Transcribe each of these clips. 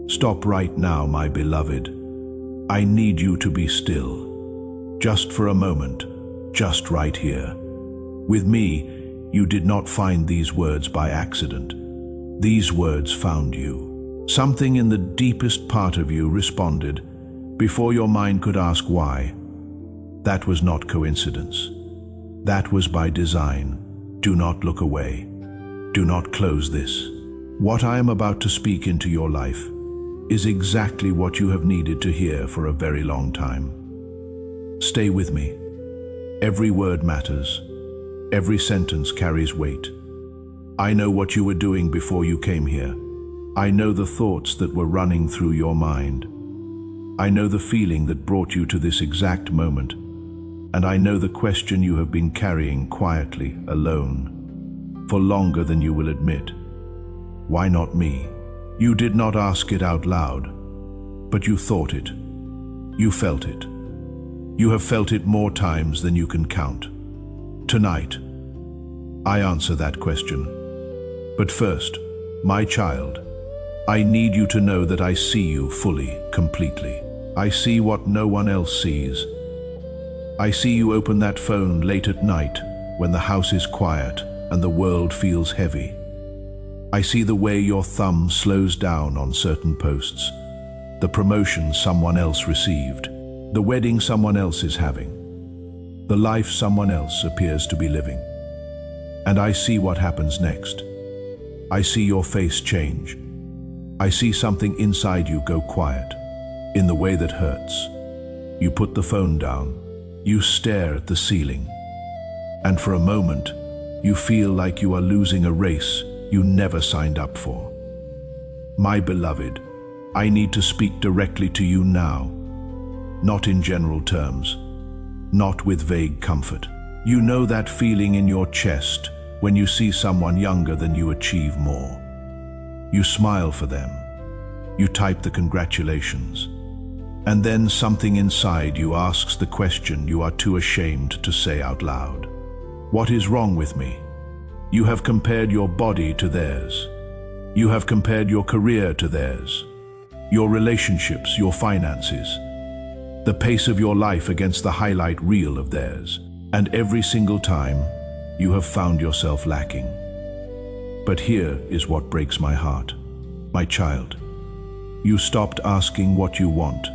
Stop right now, my beloved. I need you to be still. Just for a moment, just right here. With me, you did not find these words by accident. These words found you. Something in the deepest part of you responded before your mind could ask why. That was not coincidence. That was by design. Do not look away. Do not close this. What I am about to speak into your life is exactly what you have needed to hear for a very long time. Stay with me. Every word matters. Every sentence carries weight. I know what you were doing before you came here. I know the thoughts that were running through your mind. I know the feeling that brought you to this exact moment. And I know the question you have been carrying quietly, alone, for longer than you will admit. Why not me? You did not ask it out loud, but you thought it. You felt it. You have felt it more times than you can count. Tonight, I answer that question. But first, my child, I need you to know that I see you fully, completely. I see what no one else sees. I see you open that phone late at night when the house is quiet and the world feels heavy. I see the way your thumb slows down on certain posts, the promotion someone else received, the wedding someone else is having, the life someone else appears to be living. And I see what happens next. I see your face change. I see something inside you go quiet, in the way that hurts. You put the phone down. You stare at the ceiling. And for a moment, you feel like you are losing a race you never signed up for. My beloved, I need to speak directly to you now, not in general terms, not with vague comfort. You know that feeling in your chest when you see someone younger than you achieve more. You smile for them. You type the congratulations. And then something inside you asks the question you are too ashamed to say out loud. What is wrong with me? You have compared your body to theirs. You have compared your career to theirs, your relationships, your finances, the pace of your life against the highlight reel of theirs. And every single time, you have found yourself lacking. But here is what breaks my heart. My child, you stopped asking what you want.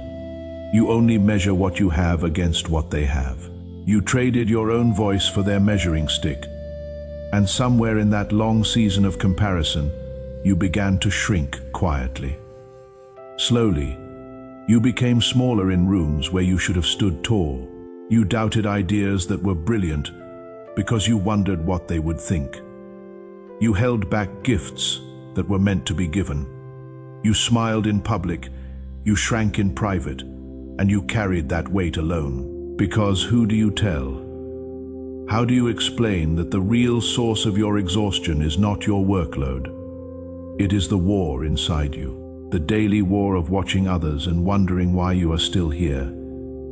You only measure what you have against what they have. You traded your own voice for their measuring stick. And somewhere in that long season of comparison, you began to shrink quietly. Slowly, you became smaller in rooms where you should have stood tall. You doubted ideas that were brilliant because you wondered what they would think. You held back gifts that were meant to be given. You smiled in public, you shrank in private, and you carried that weight alone. Because who do you tell? How do you explain that the real source of your exhaustion is not your workload? It is the war inside you, the daily war of watching others and wondering why you are still here,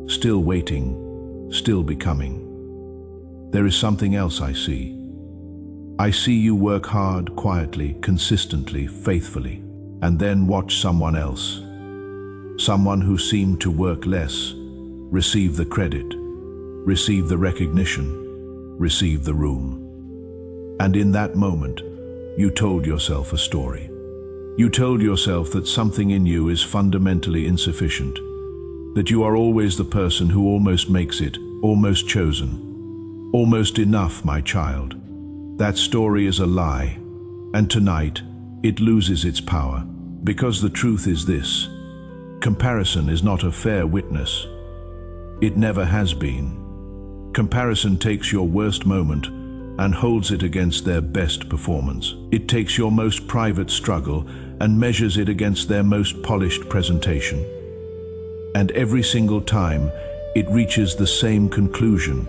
still waiting, still becoming. There is something else I see. I see you work hard, quietly, consistently, faithfully, and then watch someone else, someone who seemed to work less, receive the credit, receive the recognition, receive the room. And in that moment, you told yourself a story. You told yourself that something in you is fundamentally insufficient, that you are always the person who almost makes it, almost chosen, almost enough, my child. That story is a lie, and tonight it loses its power, because the truth is this: comparison is not a fair witness. It never has been. Comparison takes your worst moment and holds it against their best performance. It takes your most private struggle and measures it against their most polished presentation. And every single time, it reaches the same conclusion,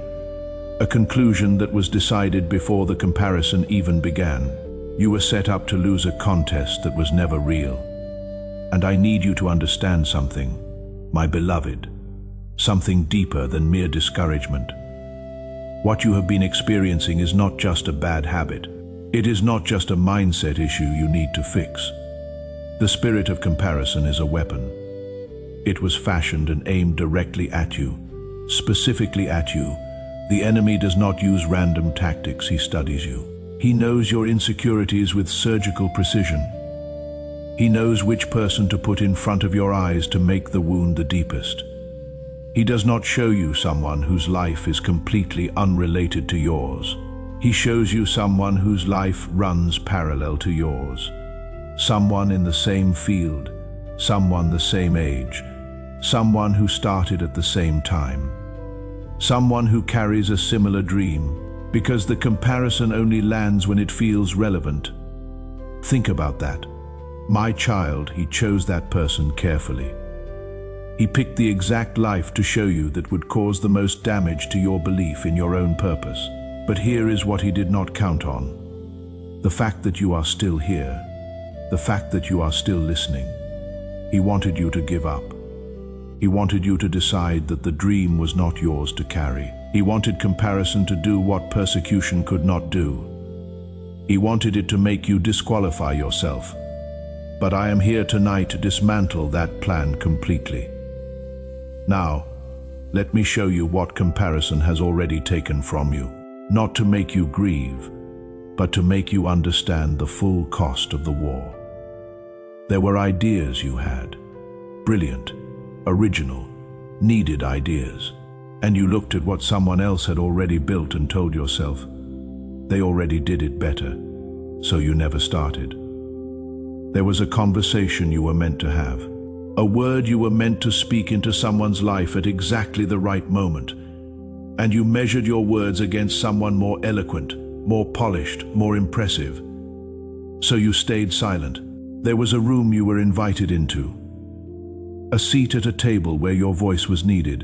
a conclusion that was decided before the comparison even began. You were set up to lose a contest that was never real. And I need you to understand something, my beloved, something deeper than mere discouragement. What you have been experiencing is not just a bad habit. It is not just a mindset issue you need to fix. The spirit of comparison is a weapon. It was fashioned and aimed directly at you, specifically at you. The enemy does not use random tactics, he studies you. He knows your insecurities with surgical precision. He knows which person to put in front of your eyes to make the wound the deepest. He does not show you someone whose life is completely unrelated to yours. He shows you someone whose life runs parallel to yours. Someone in the same field, someone the same age, someone who started at the same time. Someone who carries a similar dream, because the comparison only lands when it feels relevant. Think about that. My child, he chose that person carefully. He picked the exact life to show you that would cause the most damage to your belief in your own purpose. But here is what he did not count on. The fact that you are still here. The fact that you are still listening. He wanted you to give up. He wanted you to decide that the dream was not yours to carry. He wanted comparison to do what persecution could not do. He wanted it to make you disqualify yourself. But I am here tonight to dismantle that plan completely. Now, let me show you what comparison has already taken from you. Not to make you grieve, but to make you understand the full cost of the war. There were ideas you had. Brilliant, original, needed ideas. And you looked at what someone else had already built and told yourself, they already did it better, so you never started. There was a conversation you were meant to have, a word you were meant to speak into someone's life at exactly the right moment, and you measured your words against someone more eloquent, more polished, more impressive. So you stayed silent. There was a room you were invited into, a seat at a table where your voice was needed,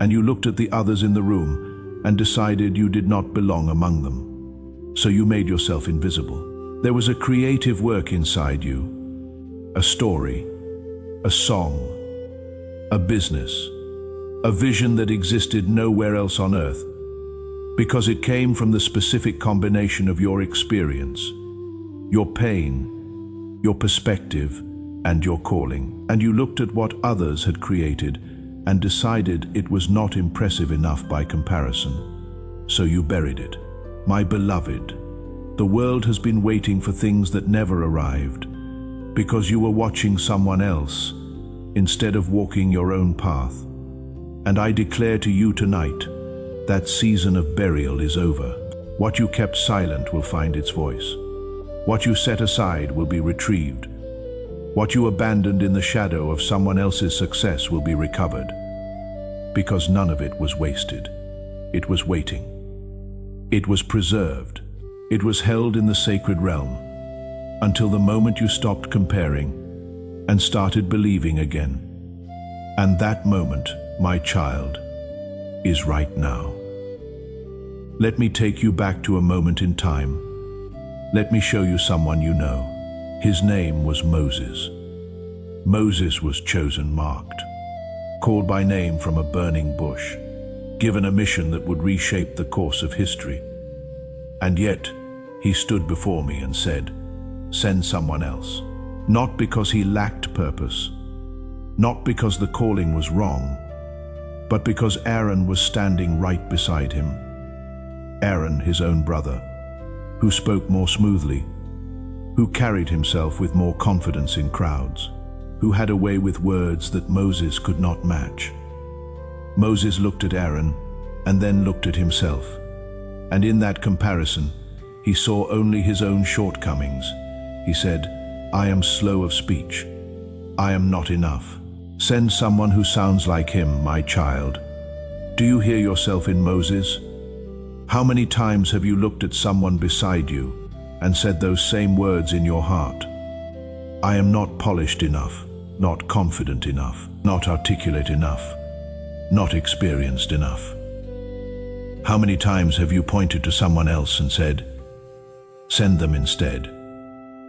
and you looked at the others in the room and decided you did not belong among them. So you made yourself invisible. There was a creative work inside you, a story, a song, a business, a vision that existed nowhere else on earth, because it came from the specific combination of your experience, your pain, your perspective, and your calling. And you looked at what others had created and decided it was not impressive enough by comparison. So you buried it. My beloved, the world has been waiting for things that never arrived, because you were watching someone else instead of walking your own path. And I declare to you tonight, that season of burial is over. What you kept silent will find its voice. What you set aside will be retrieved. What you abandoned in the shadow of someone else's success will be recovered. Because none of it was wasted. It was waiting. It was preserved. It was held in the sacred realm until the moment you stopped comparing and started believing again. And that moment, my child, is right now. Let me take you back to a moment in time. Let me show you someone you know. His name was Moses. Moses was chosen, marked, called by name from a burning bush, given a mission that would reshape the course of history. And yet, he stood before me and said, "Send someone else." Not because he lacked purpose, not because the calling was wrong, but because Aaron was standing right beside him. Aaron, his own brother, who spoke more smoothly, who carried himself with more confidence in crowds, who had a way with words that Moses could not match. Moses looked at Aaron and then looked at himself, and in that comparison, he saw only his own shortcomings. He said, "I am slow of speech. I am not enough. Send someone who sounds like him, my child." Do you hear yourself in Moses? How many times have you looked at someone beside you and said those same words in your heart? I am not polished enough, not confident enough, not articulate enough, not experienced enough. How many times have you pointed to someone else and said, "Send them instead"?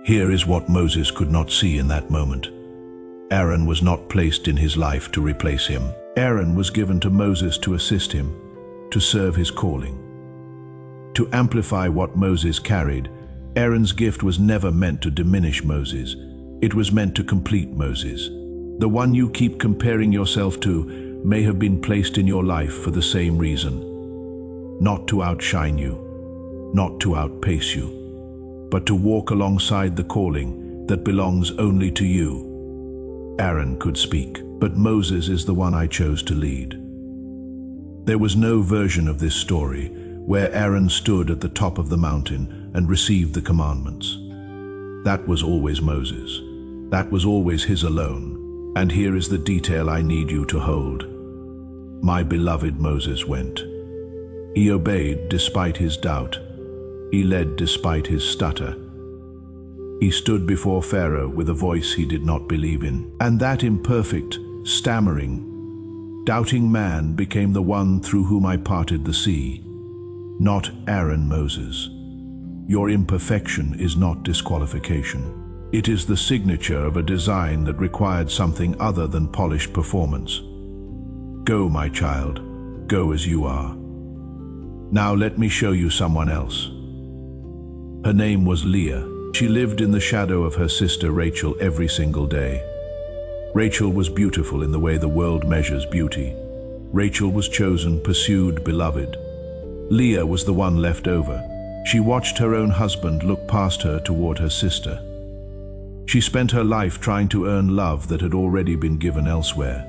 Here is what Moses could not see in that moment. Aaron was not placed in his life to replace him. Aaron was given to Moses to assist him, to serve his calling. To amplify what Moses carried, Aaron's gift was never meant to diminish Moses, It was meant to complete Moses. The one you keep comparing yourself to may have been placed in your life for the same reason. Not to outshine you, not to outpace you, but to walk alongside the calling that belongs only to you. Aaron could speak, but Moses is the one I chose to lead. There was no version of this story where Aaron stood at the top of the mountain and received the commandments. That was always Moses. That was always his alone. And here is the detail I need you to hold. My beloved Moses went. He obeyed despite his doubt. He led despite his stutter. He stood before Pharaoh with a voice he did not believe in. And that imperfect, stammering, doubting man became the one through whom I parted the sea. Not Aaron Moses. Your imperfection is not disqualification. It is the signature of a design that required something other than polished performance. Go, my child, go as you are. Now let me show you someone else. Her name was Leah. She lived in the shadow of her sister Rachel every single day. Rachel was beautiful in the way the world measures beauty. Rachel was chosen, pursued, beloved. Leah was the one left over. She watched her own husband look past her toward her sister. She spent her life trying to earn love that had already been given elsewhere.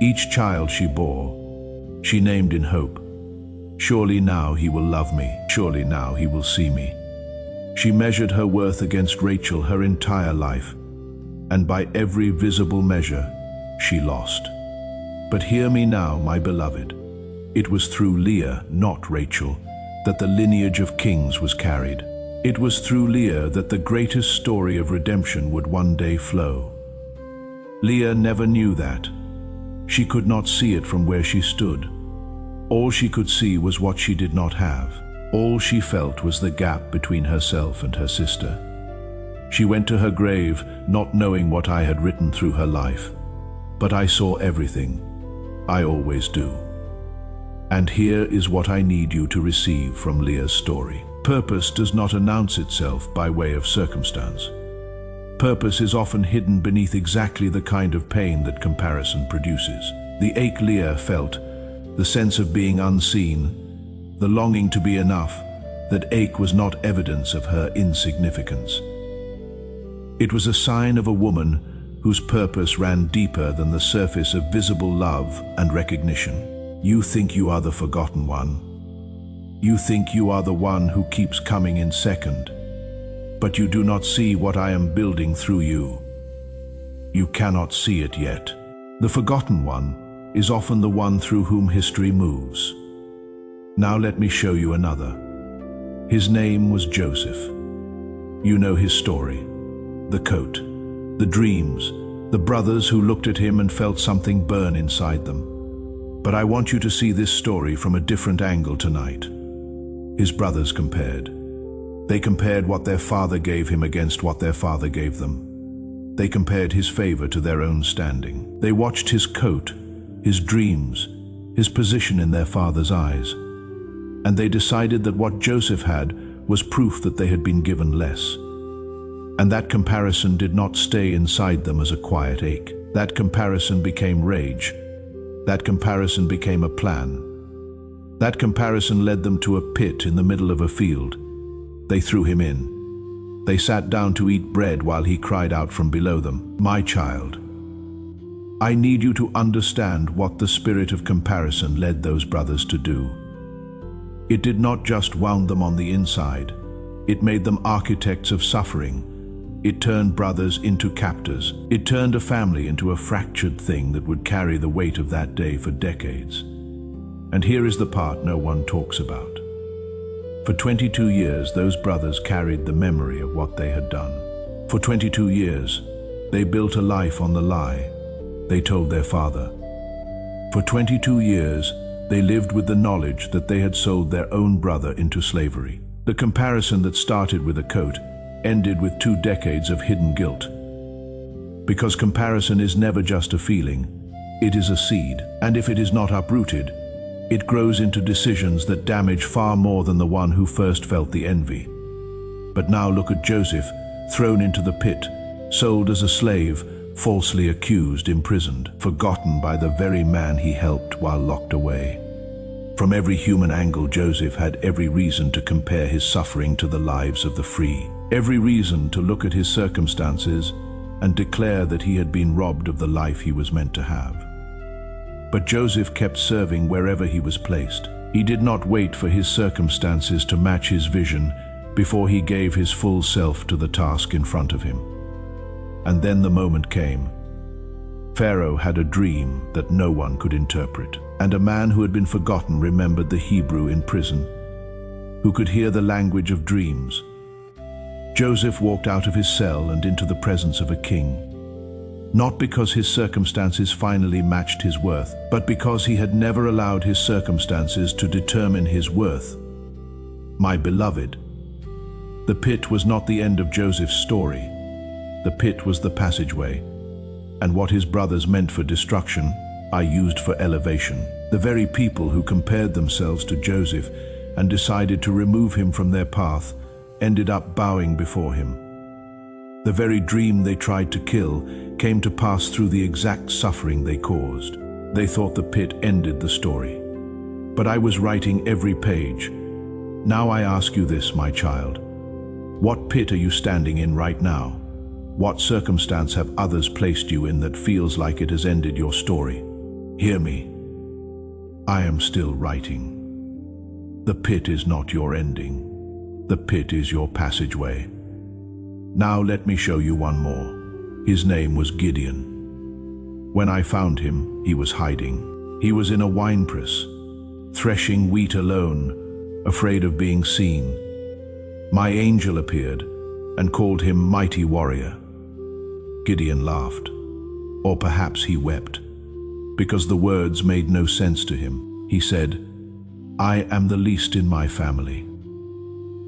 Each child she bore, she named in hope. Surely now he will love me. Surely now he will see me. She measured her worth against Rachel her entire life, and by every visible measure, she lost. But hear me now, my beloved. It was through Leah, not Rachel, that the lineage of kings was carried. It was through Leah that the greatest story of redemption would one day flow. Leah never knew that. She could not see it from where she stood. All she could see was what she did not have. All she felt was the gap between herself and her sister. She went to her grave not knowing what I had written through her life. But I saw everything. I always do. And here is what I need you to receive from Leah's story. Purpose does not announce itself by way of circumstance. Purpose is often hidden beneath exactly the kind of pain that comparison produces. The ache Leah felt, the sense of being unseen, the longing to be enough, that ache was not evidence of her insignificance. It was a sign of a woman whose purpose ran deeper than the surface of visible love and recognition. You think you are the forgotten one. You think you are the one who keeps coming in second, but you do not see what I am building through you. You cannot see it yet. The forgotten one is often the one through whom history moves. Now let me show you another. His name was Joseph. You know his story. The coat, the dreams, the brothers who looked at him and felt something burn inside them. But I want you to see this story from a different angle tonight. His brothers compared. They compared what their father gave him against what their father gave them. They compared his favor to their own standing. They watched his coat, his dreams, his position in their father's eyes. And they decided that what Joseph had was proof that they had been given less. And that comparison did not stay inside them as a quiet ache. That comparison became rage. That comparison became a plan. That comparison led them to a pit in the middle of a field. They threw him in. They sat down to eat bread while he cried out from below them, "My child." I need you to understand what the spirit of comparison led those brothers to do. It did not just wound them on the inside. It made them architects of suffering. It turned brothers into captors. It turned a family into a fractured thing that would carry the weight of that day for decades. And here is the part no one talks about. For 22 years, those brothers carried the memory of what they had done. For 22 years, they built a life on the lie they told their father. For 22 years, they lived with the knowledge that they had sold their own brother into slavery. The comparison that started with a coat ended with 2 decades of hidden guilt. Because comparison is never just a feeling, it is a seed, and if it is not uprooted, it grows into decisions that damage far more than the one who first felt the envy. But now look at Joseph, thrown into the pit, sold as a slave, falsely accused, imprisoned, forgotten by the very man he helped while locked away. From every human angle, Joseph had every reason to compare his suffering to the lives of the free, every reason to look at his circumstances and declare that he had been robbed of the life he was meant to have. But Joseph kept serving wherever he was placed. He did not wait for his circumstances to match his vision before he gave his full self to the task in front of him. And then the moment came. Pharaoh had a dream that no one could interpret, and a man who had been forgotten remembered the Hebrew in prison, who could hear the language of dreams. Joseph walked out of his cell and into the presence of a king, not because his circumstances finally matched his worth, but because he had never allowed his circumstances to determine his worth. My beloved, the pit was not the end of Joseph's story. The pit was the passageway, and what his brothers meant for destruction, I used for elevation. The very people who compared themselves to Joseph and decided to remove him from their path ended up bowing before him. The very dream they tried to kill came to pass through the exact suffering they caused. They thought the pit ended the story. But I was writing every page. Now I ask you this, my child. What pit are you standing in right now? What circumstance have others placed you in that feels like it has ended your story? Hear me. I am still writing. The pit is not your ending. The pit is your passageway. Now let me show you one more. His name was Gideon. When I found him, he was hiding. He was in a winepress, threshing wheat alone, afraid of being seen. My angel appeared and called him mighty warrior. Gideon laughed, or perhaps he wept, because the words made no sense to him. He said, I am the least in my family.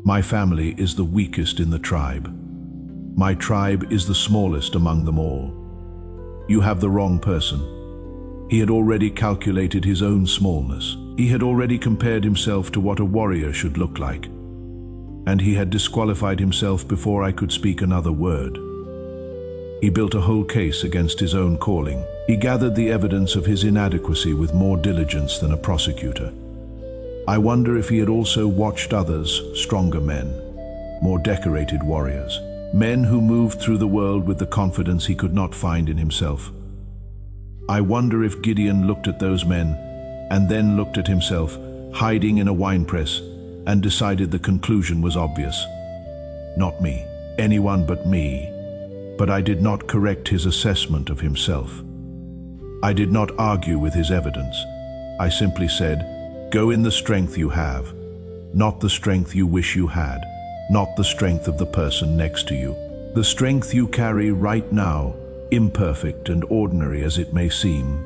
My family is the weakest in the tribe. My tribe is the smallest among them all. You have the wrong person. He had already calculated his own smallness. He had already compared himself to what a warrior should look like. And he had disqualified himself before I could speak another word. He built a whole case against his own calling. He gathered the evidence of his inadequacy with more diligence than a prosecutor. I wonder if he had also watched others, stronger men, more decorated warriors, men who moved through the world with the confidence he could not find in himself. I wonder if Gideon looked at those men and then looked at himself, hiding in a winepress, and decided the conclusion was obvious. Not me, anyone but me. But I did not correct his assessment of himself. I did not argue with his evidence. I simply said, go in the strength you have, not the strength you wish you had, not the strength of the person next to you. The strength you carry right now, imperfect and ordinary as it may seem.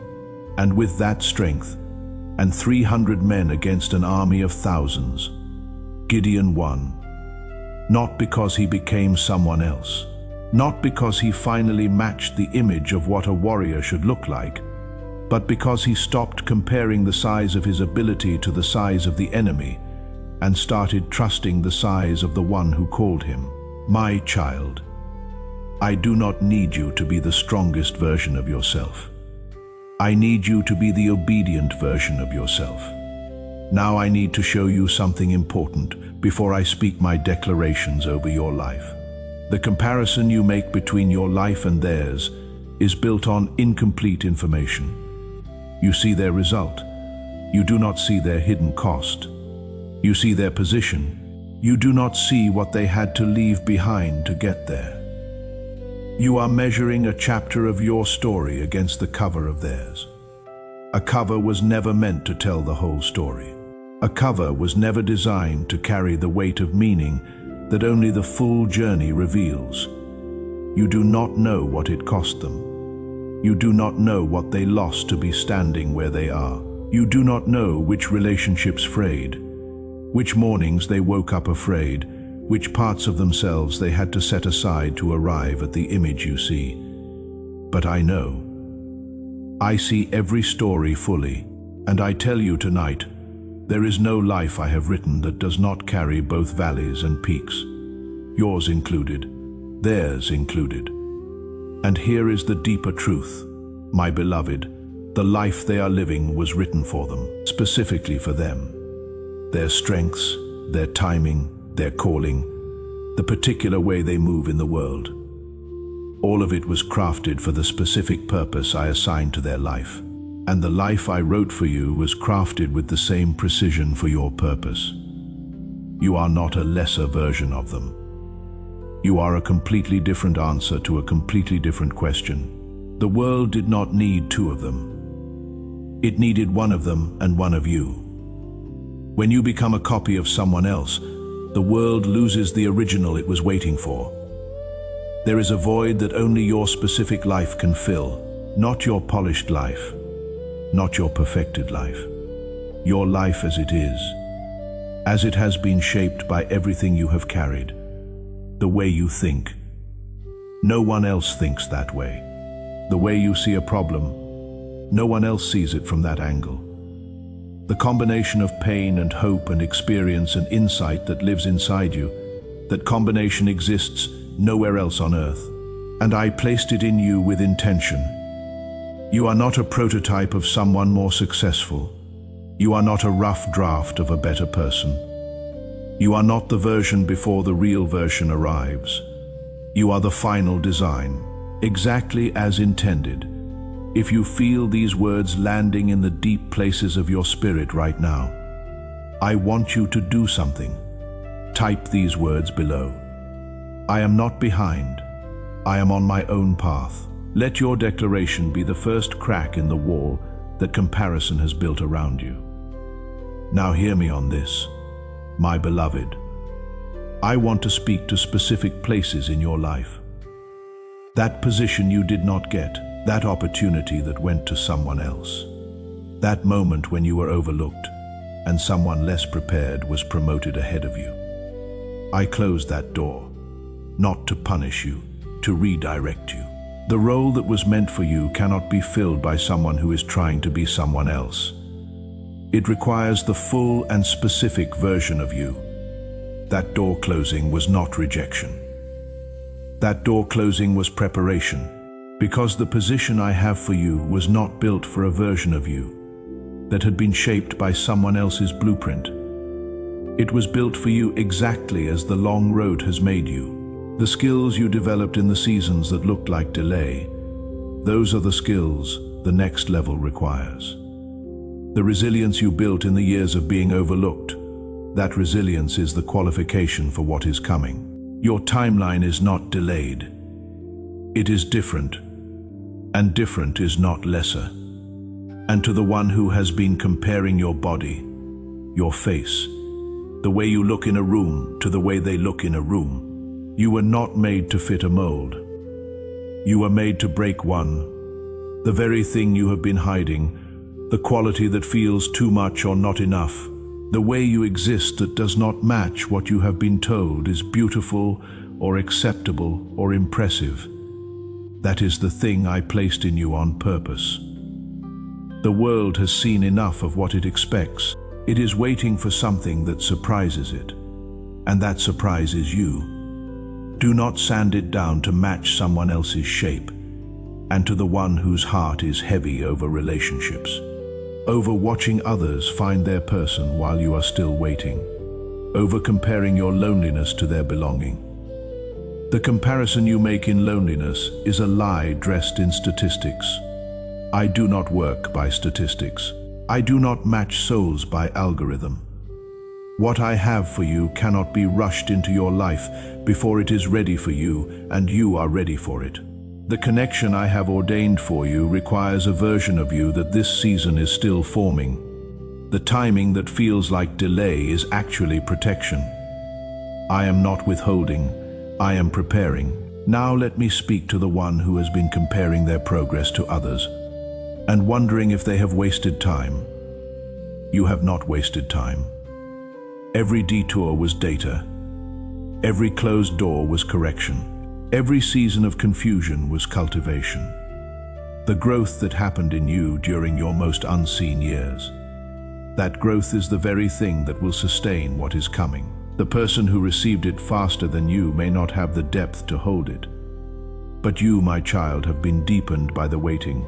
And with that strength, and 300 men against an army of thousands, Gideon won. Not because he became someone else, not because he finally matched the image of what a warrior should look like, but because he stopped comparing the size of his ability to the size of the enemy and started trusting the size of the one who called him. My child, I do not need you to be the strongest version of yourself. I need you to be the obedient version of yourself. Now I need to show you something important before I speak my declarations over your life. The comparison you make between your life and theirs is built on incomplete information. You see their result. You do not see their hidden cost. You see their position. You do not see what they had to leave behind to get there. You are measuring a chapter of your story against the cover of theirs. A cover was never meant to tell the whole story. A cover was never designed to carry the weight of meaning that only the full journey reveals. You do not know what it cost them. You do not know what they lost to be standing where they are. You do not know which relationships frayed, which mornings they woke up afraid, which parts of themselves they had to set aside to arrive at the image you see. But I know. I see every story fully, and I tell you tonight, there is no life I have written that does not carry both valleys and peaks. Yours included, theirs included. And here is the deeper truth. My beloved, the life they are living was written for them, specifically for them. Their strengths, their timing, their calling, the particular way they move in the world. All of it was crafted for the specific purpose I assigned to their life. And the life I wrote for you was crafted with the same precision for your purpose. You are not a lesser version of them. You are a completely different answer to a completely different question. The world did not need two of them. It needed one of them and one of you. When you become a copy of someone else, the world loses the original it was waiting for. There is a void that only your specific life can fill, not your polished life, not your perfected life. Your life as it is, as it has been shaped by everything you have carried, the way you think. No one else thinks that way. The way you see a problem, no one else sees it from that angle. The combination of pain and hope and experience and insight that lives inside you, that combination exists nowhere else on earth. And I placed it in you with intention. You are not a prototype of someone more successful. You are not a rough draft of a better person. You are not the version before the real version arrives. You are the final design, exactly as intended. If you feel these words landing in the deep places of your spirit right now, I want you to do something. Type these words below. I am not behind. I am on my own path. Let your declaration be the first crack in the wall that comparison has built around you. Now hear me on this, my beloved. I want to speak to specific places in your life. That position you did not get, that opportunity that went to someone else. That moment when you were overlooked and someone less prepared was promoted ahead of you. I closed that door, not to punish you, to redirect you. The role that was meant for you cannot be filled by someone who is trying to be someone else. It requires the full and specific version of you. That door closing was not rejection. That door closing was preparation, because the position I have for you was not built for a version of you that had been shaped by someone else's blueprint. It was built for you exactly as the long road has made you. The skills you developed in the seasons that looked like delay, those are the skills the next level requires. The resilience you built in the years of being overlooked, that resilience is the qualification for what is coming. Your timeline is not delayed. It is different, and different is not lesser. And to the one who has been comparing your body, your face, the way you look in a room to the way they look in a room, you were not made to fit a mold. You were made to break one, the very thing you have been hiding, the quality that feels too much or not enough, the way you exist that does not match what you have been told is beautiful or acceptable or impressive. That is the thing I placed in you on purpose. The world has seen enough of what it expects. It is waiting for something that surprises it, and that surprise is you. Do not sand it down to match someone else's shape, and to the one whose heart is heavy over relationships, over watching others find their person while you are still waiting, over comparing your loneliness to their belonging. The comparison you make in loneliness is a lie dressed in statistics. I do not work by statistics. I do not match souls by algorithm. What I have for you cannot be rushed into your life before it is ready for you and you are ready for it. The connection I have ordained for you requires a version of you that this season is still forming. The timing that feels like delay is actually protection. I am not withholding, I am preparing. Now let me speak to the one who has been comparing their progress to others and wondering if they have wasted time. You have not wasted time. Every detour was data. Every closed door was correction. Every season of confusion was cultivation. The growth that happened in you during your most unseen years. That growth is the very thing that will sustain what is coming. The person who received it faster than you may not have the depth to hold it. But you, my child, have been deepened by the waiting.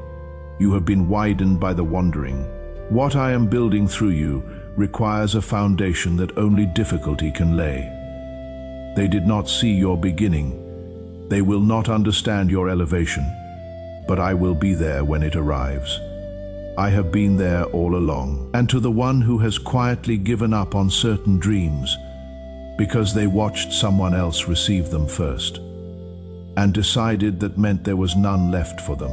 You have been widened by the wandering. What I am building through you requires a foundation that only difficulty can lay. They did not see your beginning. They will not understand your elevation. But I will be there when it arrives. I have been there all along. And to the one who has quietly given up on certain dreams because they watched someone else receive them first and decided that meant there was none left for them.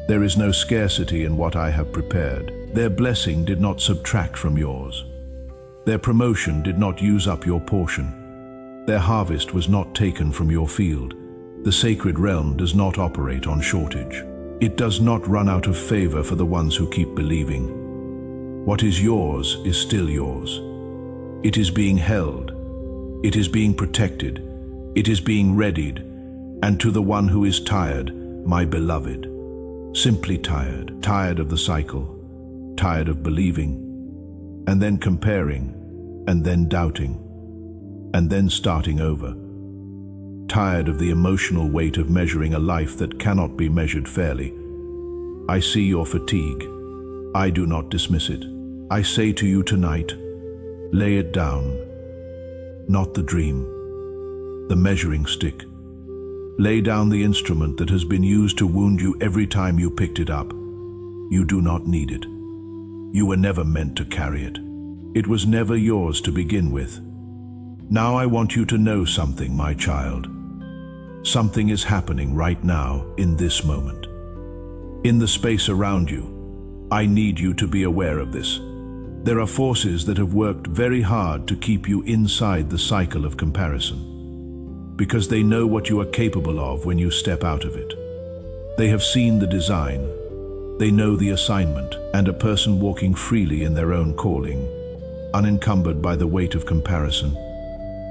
There is no scarcity in what I have prepared. Their blessing did not subtract from yours. Their promotion did not use up your portion. Their harvest was not taken from your field. The sacred realm does not operate on shortage. It does not run out of favor for the ones who keep believing. What is yours is still yours. It is being held. It is being protected. It is being readied. And to the one who is tired, my beloved, simply tired, tired of the cycle, tired of believing, and then comparing, and then doubting, and then starting over. Tired of the emotional weight of measuring a life that cannot be measured fairly. I see your fatigue. I do not dismiss it. I say to you tonight, lay it down. Not the dream, the measuring stick. Lay down the instrument that has been used to wound you every time you picked it up. You do not need it. You were never meant to carry it. It was never yours to begin with. Now I want you to know something, my child. Something is happening right now, in this moment. In the space around you, I need you to be aware of this. There are forces that have worked very hard to keep you inside the cycle of comparison, because they know what you are capable of when you step out of it. They have seen the design, they know the assignment, and a person walking freely in their own calling, unencumbered by the weight of comparison,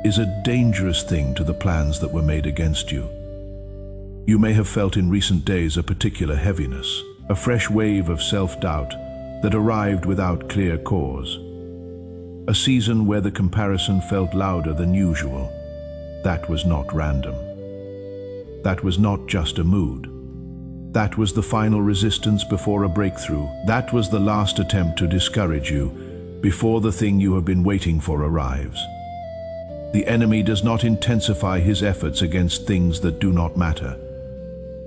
is a dangerous thing to the plans that were made against you. You may have felt in recent days a particular heaviness, a fresh wave of self-doubt that arrived without clear cause. A season where the comparison felt louder than usual. That was not random. That was not just a mood. That was the final resistance before a breakthrough. That was the last attempt to discourage you before the thing you have been waiting for arrives. The enemy does not intensify his efforts against things that do not matter.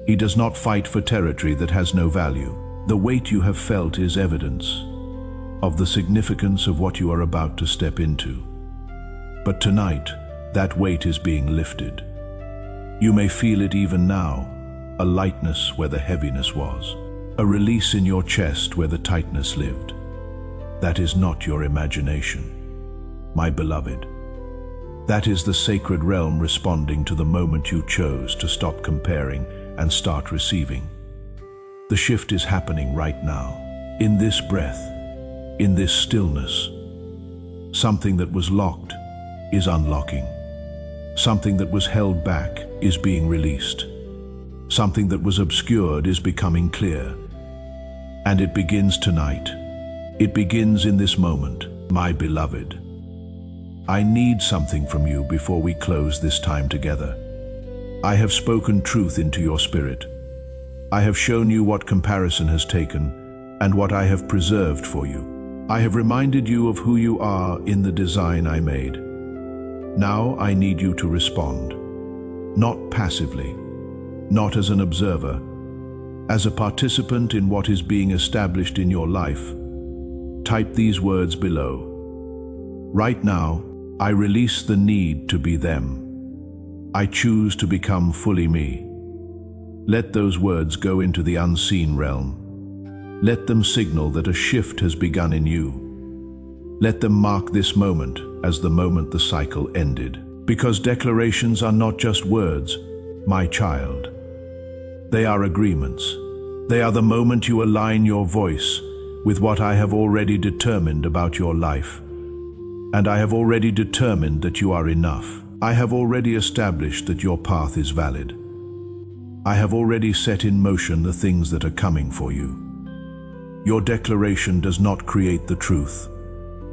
He does not fight for territory that has no value. The weight you have felt is evidence of the significance of what you are about to step into. But tonight, that weight is being lifted. You may feel it even now, a lightness where the heaviness was, a release in your chest where the tightness lived. That is not your imagination, my beloved. That is the sacred realm responding to the moment you chose to stop comparing and start receiving. The shift is happening right now, in this breath, in this stillness. Something that was locked is unlocking. Something that was held back is being released. Something that was obscured is becoming clear. And it begins tonight. It begins in this moment, my beloved. I need something from you before we close this time together. I have spoken truth into your spirit. I have shown you what comparison has taken and what I have preserved for you. I have reminded you of who you are in the design I made. Now I need you to respond, not passively, not as an observer, as a participant in what is being established in your life. Type these words below. Right now, I release the need to be them. I choose to become fully me. Let those words go into the unseen realm. Let them signal that a shift has begun in you. Let them mark this moment as the moment the cycle ended. Because declarations are not just words, my child. They are agreements. They are the moment you align your voice with what I have already determined about your life. And I have already determined that you are enough. I have already established that your path is valid. I have already set in motion the things that are coming for you. Your declaration does not create the truth.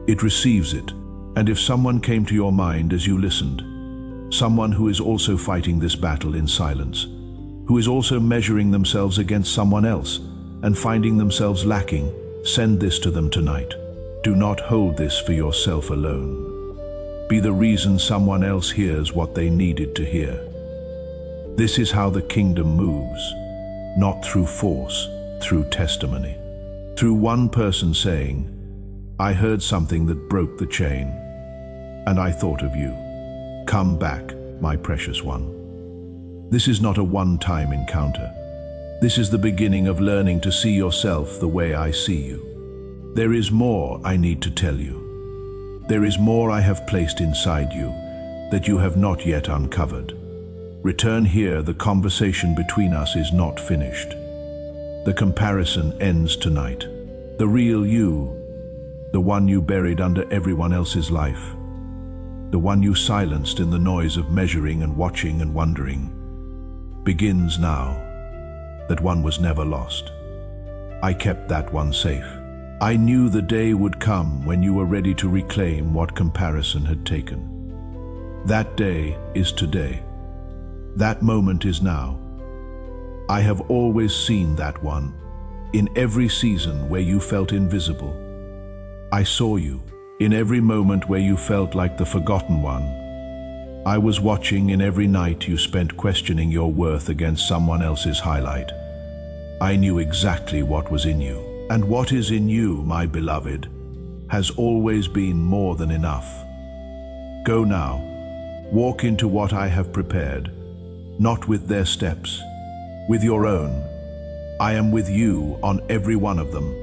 It receives it. And if someone came to your mind as you listened, someone who is also fighting this battle in silence, who is also measuring themselves against someone else and finding themselves lacking, send this to them tonight. Do not hold this for yourself alone. Be the reason someone else hears what they needed to hear. This is how the kingdom moves, not through force, through testimony. Through one person saying, "I heard something that broke the chain, and I thought of you. Come back, my precious one." This is not a one-time encounter. This is the beginning of learning to see yourself the way I see you. There is more I need to tell you. There is more I have placed inside you that you have not yet uncovered. Return here, the conversation between us is not finished. The comparison ends tonight. The real you, the one you buried under everyone else's life, the one you silenced in the noise of measuring and watching and wondering, begins now. That one was never lost. I kept that one safe. I knew the day would come when you were ready to reclaim what comparison had taken. That day is today. That moment is now. I have always seen that one, in every season where you felt invisible. I saw you, in every moment where you felt like the forgotten one. I was watching in every night you spent questioning your worth against someone else's highlight. I knew exactly what was in you. And what is in you, my beloved, has always been more than enough. Go now, walk into what I have prepared, not with their steps, with your own. I am with you on every one of them.